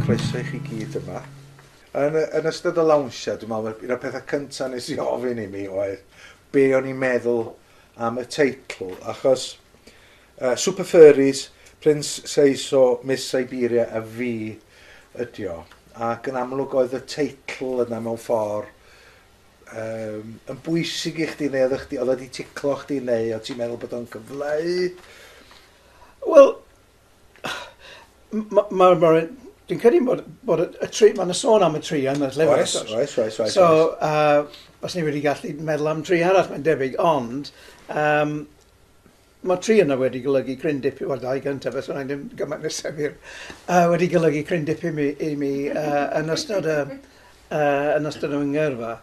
croeso i chi gyd yma. Yn ystod y lawnsia, dwi'n meddwl, un o'r pethau cyntaf nes i ofyn i mi oedd be o'n i'n meddwl am y teitl, achos Super Furries, Prins, Seeiso, Miss Siberia a fi ydi o. Ac yn amlwg oedd y teitl yna mewn ffordd yn bwysig i chdi neu oedd wedi ticlo chdi neu o ti'n meddwl bod o'n cyfleu? Wel, dwi'n credu bod y tri, mae'n sôn am y tri yn y llyfr. Oes. So, os ni wedi gallu meddwl am tri arall, mae'n debyg, ond mae tri yna wedi golygu cryn dipyn, wel dau gyntaf, os yna'n ddim gymaint nes sefyr, wedi golygu cryn dipyn i mi yn ystod y ngyrfa.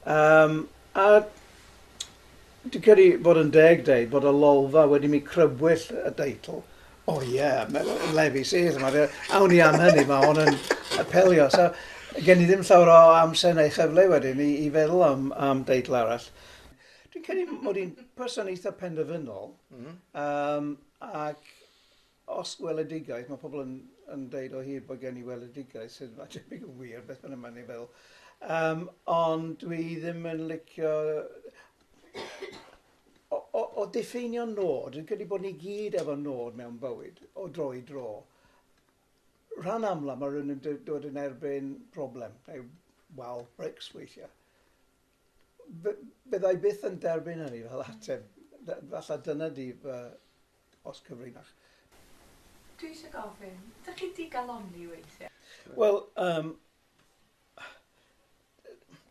A dwi'n credu bod yn deg deud bod y lolfa wedi mi crybwyll y deitl. O ie, lefi sydd yma. Awn i am hynny, mae hwn yn apelio. So, gen i ddim llawer o amser neu chyfle wedyn i feddwl am deitl arall. Dwi'n credu mod i'n person eitha penderfynol. Ac os weledigaeth, mae pobl yn deud o hyd bod gen i weledigaeth, sydd mae'n debyg yn wir, beth bynnag mae'n ei fel. Ond dwi ddim yn licio... O diffeinio nod, dwi'n credu bod ni gyd efo nod mewn bywyd, o dro i dro. Rhan amla mae rhywun yn dod yn erbyn problem, neu wal brics weithiau. Byddai byth yn derbyn hynny fel ateb, falle dyna di os cyfrinach. Dwi eisiau gofyn, ydych chi di galoni weithiau? Wel,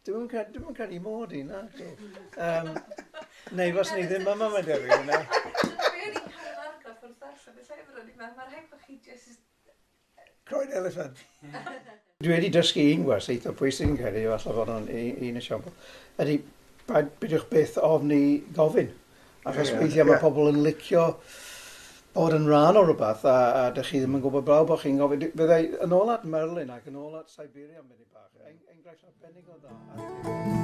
dwi'n credu mod i, na. Neu fos ni ddim yma, mae'n debyg yna. Fe o'n i'n cael argraff wrth darllen y llyfr o'n i'n meddwl, mae'r rhaid bod chi jyst... Croen elephant. Dwi wedi dysgu un gwers eitha pwysig yn credu, falle fod o'n un esiampl. Ydy, bydwch byth ofni gofyn. Achos weithiau mae pobl yn licio bod yn rhan o rhywbeth a dych chi ddim yn gwybod braw bod chi'n gofyn. Byddai yn ôl at Merlin ac yn ôl at Siberia yn mynd i bach. Enghraifft arbennig o dda.